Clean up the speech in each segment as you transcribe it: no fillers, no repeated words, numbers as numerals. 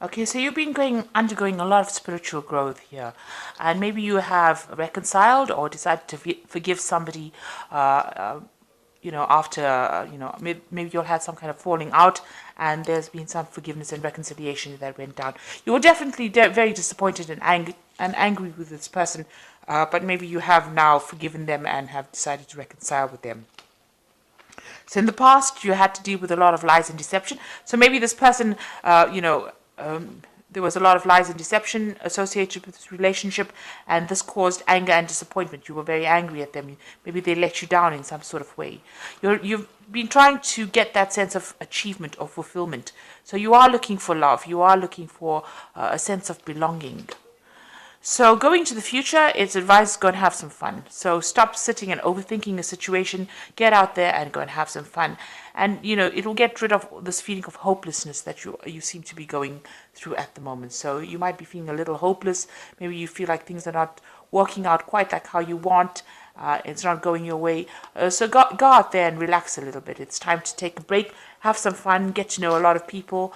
Okay, so you've been undergoing a lot of spiritual growth here, and maybe you have reconciled or decided to forgive somebody. After maybe you'll had some kind of falling out, and there's been some forgiveness and reconciliation that went down. You were definitely very disappointed and angry with this person, but maybe you have now forgiven them and have decided to reconcile with them. So in the past, you had to deal with a lot of lies and deception. So maybe this person, there was a lot of lies and deception associated with this relationship, and this caused anger and disappointment. You were very angry at them. Maybe they let you down in some sort of way. You've been trying to get that sense of achievement or fulfillment. So you are looking for love. You are looking for a sense of belonging. So going to the future, it's advised to go and have some fun. So stop sitting and overthinking a situation. Get out there and go and have some fun. And, it'll get rid of this feeling of hopelessness that you seem to be going through at the moment. So you might be feeling a little hopeless. Maybe you feel like things are not working out quite like how you want. It's not going your way. So go out there and relax a little bit. It's time to take a break, have some fun, get to know a lot of people.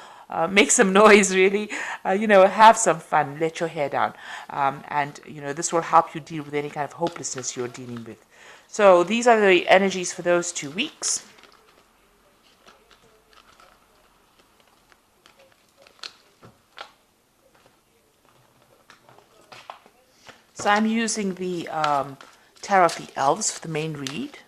Make some noise, really. Have some fun. Let your hair down, and this will help you deal with any kind of hopelessness you're dealing with. So these are the energies for those 2 weeks. So I'm using the Tarot of the Elves for the main read.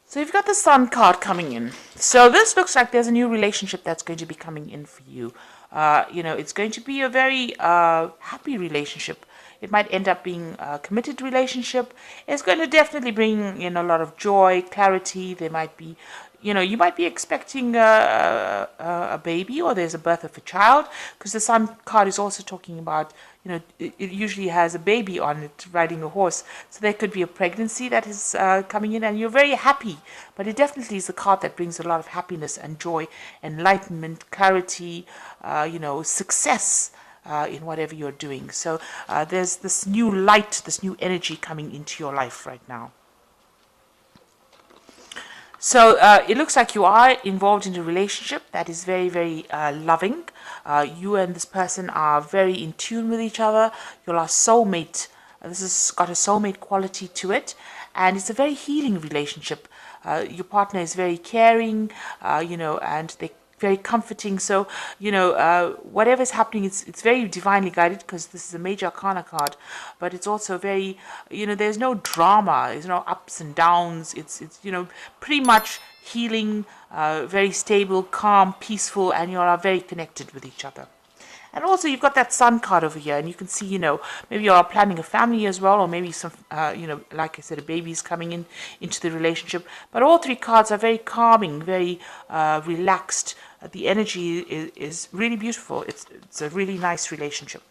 So you've got the Sun card coming in. So this looks like there's a new relationship that's going to be coming in for you. It's going to be a very happy relationship. It might end up being a committed relationship. It's going to definitely bring in a lot of joy, clarity. There might be, you might be expecting a baby, or there's a birth of a child, because the Sun card is also talking about, it usually has a baby on it riding a horse. So there could be a pregnancy that is coming in, and you're very happy. But it definitely is a card that brings a lot of happiness and joy, enlightenment, clarity, success. In whatever you're doing. So there's this new light, this new energy coming into your life right now. So it looks like you are involved in a relationship that is very, very loving. You and this person are very in tune with each other. You're a soulmate. This has got a soulmate quality to it. And it's a very healing relationship. Your partner is very caring, and they very comforting. So, whatever's happening, it's very divinely guided, because this is a major arcana card, but it's also very, there's no drama, there's no ups and downs. It's pretty much healing, very stable, calm, peaceful, and you are very connected with each other. And also you've got that Sun card over here, and you can see, maybe you're planning a family as well, or maybe some, like I said, a baby is coming into the relationship. But all 3 cards are very calming, very relaxed. The energy is really beautiful. It's a really nice relationship.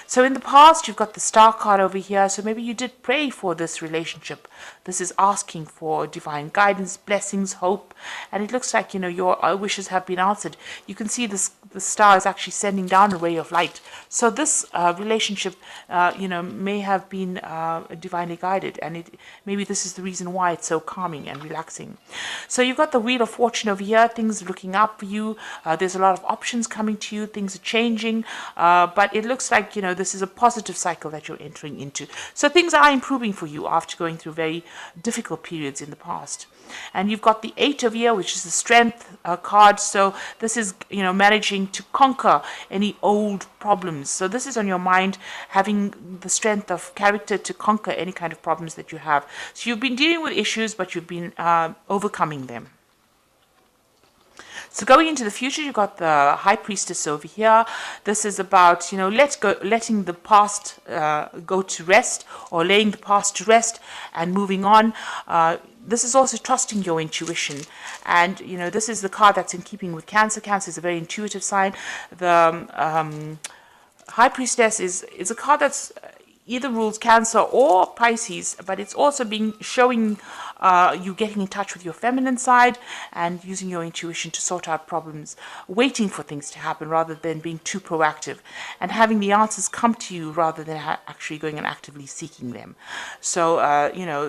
So in the past, you've got the Star card over here. So maybe you did pray for this relationship. This is asking for divine guidance, blessings, hope. And it looks like, your wishes have been answered. You can see the star is actually sending down a ray of light. So this relationship, may have been divinely guided. And maybe this is the reason why it's so calming and relaxing. So you've got the Wheel of Fortune over here. Things are looking up for you. There's a lot of options coming to you. Things are changing. But it looks like, this is a positive cycle that you're entering into. So things are improving for you after going through very difficult periods in the past. And you've got the 8 of here, which is the Strength card. So this is, managing to conquer any old problems. So this is on your mind, having the strength of character to conquer any kind of problems that you have. So you've been dealing with issues, but you've been overcoming them. So going into the future, you've got the High Priestess over here. This is about, letting the past go to rest, or laying the past to rest and moving on. This is also trusting your intuition. And, this is the card that's in keeping with Cancer. Cancer is a very intuitive sign. The High Priestess is a card that's either rules Cancer or Pisces, but it's also been showing you getting in touch with your feminine side and using your intuition to sort out problems, waiting for things to happen rather than being too proactive, and having the answers come to you rather than actually going and actively seeking them. So,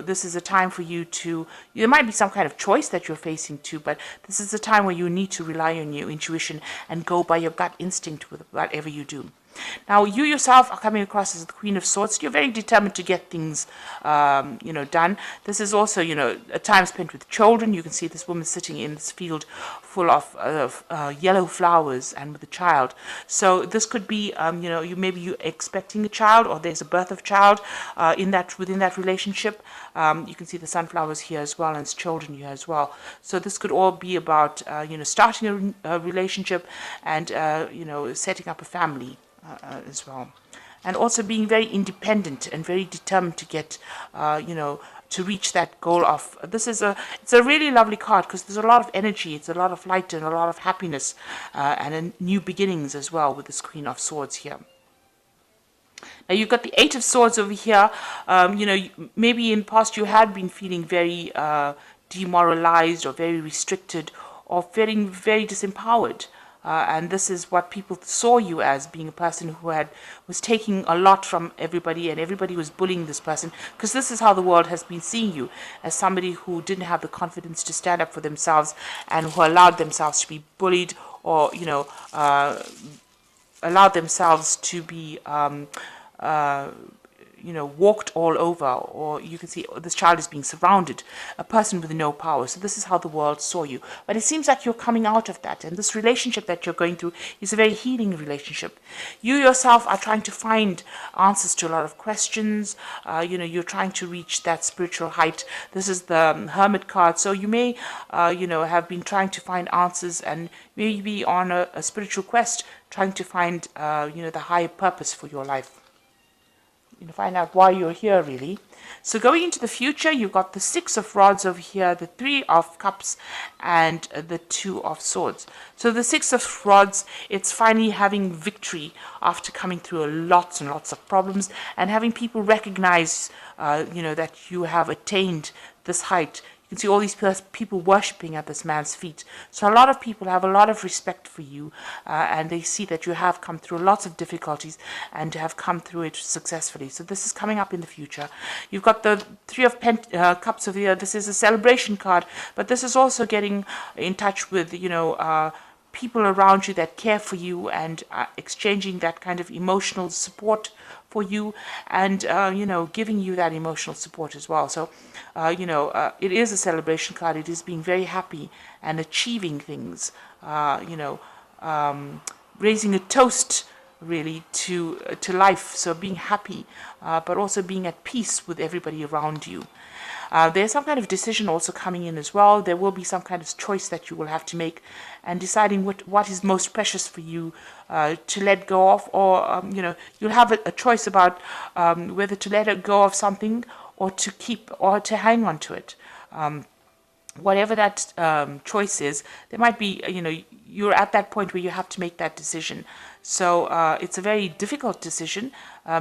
this is a time for you to, there might be some kind of choice that you're facing too, but this is a time where you need to rely on your intuition and go by your gut instinct with whatever you do. Now, you yourself are coming across as the Queen of Swords. You're very determined to get things, done. This is also, a time spent with children. You can see this woman sitting in this field full of yellow flowers and with a child. So this could be, you're expecting a child, or there's a birth of child within that relationship. You can see the sunflowers here as well, and it's children here as well. So this could all be about, starting a relationship and, setting up a family. As well, and also being very independent and very determined to get, to reach that goal of. It's a really lovely card because there's a lot of energy, it's a lot of light and a lot of happiness, and new beginnings as well with this Queen of Swords here. Now you've got the Eight of Swords over here. Maybe in the past you had been feeling very demoralized or very restricted or feeling very disempowered. And this is what people saw you as, being a person who was taking a lot from everybody, and everybody was bullying this person, because this is how the world has been seeing you, as somebody who didn't have the confidence to stand up for themselves and who allowed themselves to be bullied, or allowed themselves to be walked all over, or you can see this child is being surrounded, a person with no power. So this is how the world saw you. But it seems like you're coming out of that, and this relationship that you're going through is a very healing relationship. You yourself are trying to find answers to a lot of questions. You're trying to reach that spiritual height. This is the Hermit card. So you may, have been trying to find answers and maybe on a spiritual quest, trying to find, the higher purpose for your life. Find out why you're here, really. So going into the future, you've got the Six of Rods over here, the Three of Cups, and the Two of Swords. So the Six of Rods, it's finally having victory after coming through lots and lots of problems, and having people recognize, that you have attained this height. You can see all these people worshipping at this man's feet. So a lot of people have a lot of respect for you, and they see that you have come through lots of difficulties and have come through it successfully. So this is coming up in the future. You've got the Three of Cups over here. This is a celebration card, but this is also getting in touch with, people around you that care for you, and exchanging that kind of emotional support for you, and giving you that emotional support as well. So it is a celebration card. It is being very happy and achieving things, raising a toast really to life. So being happy, but also being at peace with everybody around you. There's some kind of decision also coming in as well. There will be some kind of choice that you will have to make, and deciding what is most precious for you to let go of, or you'll have a choice about whether to let go of something or to keep or to hang on to it. Whatever that choice is, there might be, you're at that point where you have to make that decision. So it's a very difficult decision.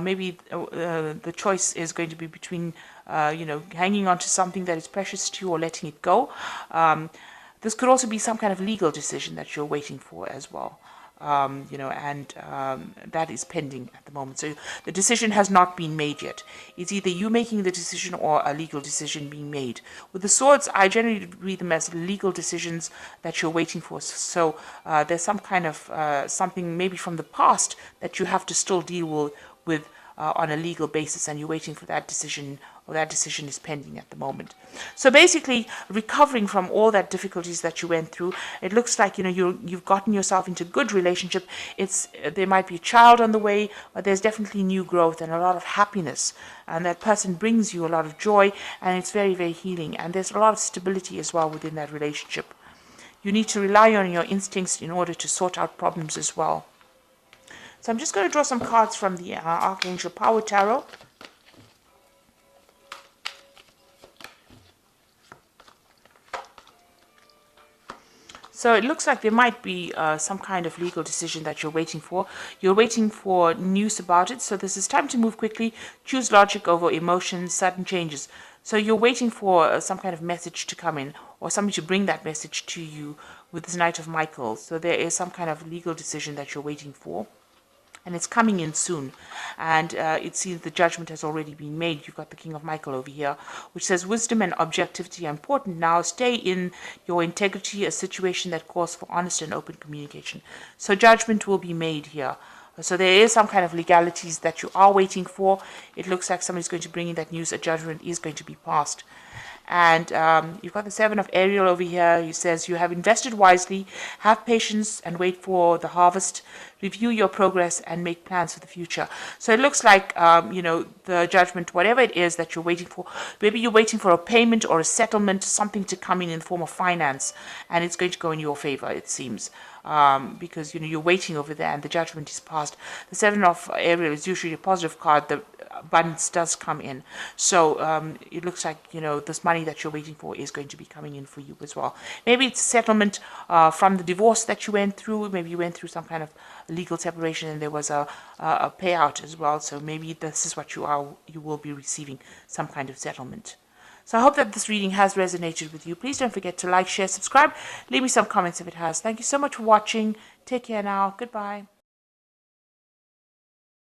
Maybe the choice is going to be between, hanging on to something that is precious to you or letting it go. This could also be some kind of legal decision that you're waiting for as well. That is pending at the moment. So the decision has not been made yet. It's either you making the decision or a legal decision being made. With the swords, I generally read them as legal decisions that you're waiting for. So there's some kind of something maybe from the past that you have to still deal with on a legal basis, and you're waiting for that decision, or that decision is pending at the moment. So basically, recovering from all that difficulties that you went through, it looks like you've gotten yourself into good relationship. There might be a child on the way, but there's definitely new growth and a lot of happiness, and that person brings you a lot of joy, and it's very, very healing. And there's a lot of stability as well within that relationship. You need to rely on your instincts in order to sort out problems as well. So I'm just going to draw some cards from the Archangel Power Tarot. So it looks like there might be some kind of legal decision that you're waiting for. You're waiting for news about it. So this is time to move quickly, choose logic over emotions, sudden changes. So you're waiting for some kind of message to come in, or somebody to bring that message to you with this Knight of Michael. So there is some kind of legal decision that you're waiting for, and it's coming in soon. And it seems the judgment has already been made. You've got the King of Michael over here, which says wisdom and objectivity are important now. Stay in your integrity, a situation that calls for honest and open communication. So judgment will be made here. So there is some kind of legalities that you are waiting for. It looks like somebody's going to bring in that news. A judgment is going to be passed. And you've got the Seven of Ariel over here. He says you have invested wisely, have patience and wait for the harvest, review your progress and make plans for the future. So it looks like, the judgment, whatever it is that you're waiting for, maybe you're waiting for a payment or a settlement, something to come in the form of finance, and it's going to go in your favor, it seems. Because you're waiting over there and the judgment is passed. The Seven of Ariel is usually a positive card. The abundance does come in. So it looks like this money that you're waiting for is going to be coming in for you as well. Maybe it's a settlement from the divorce that you went through. Maybe you went through some kind of legal separation and there was a payout as well. So maybe this is what you will be receiving, some kind of settlement. So I hope that this reading has resonated with you. Please don't forget to like, share, subscribe. Leave me some comments if it has. Thank you so much for watching. Take care now. Goodbye.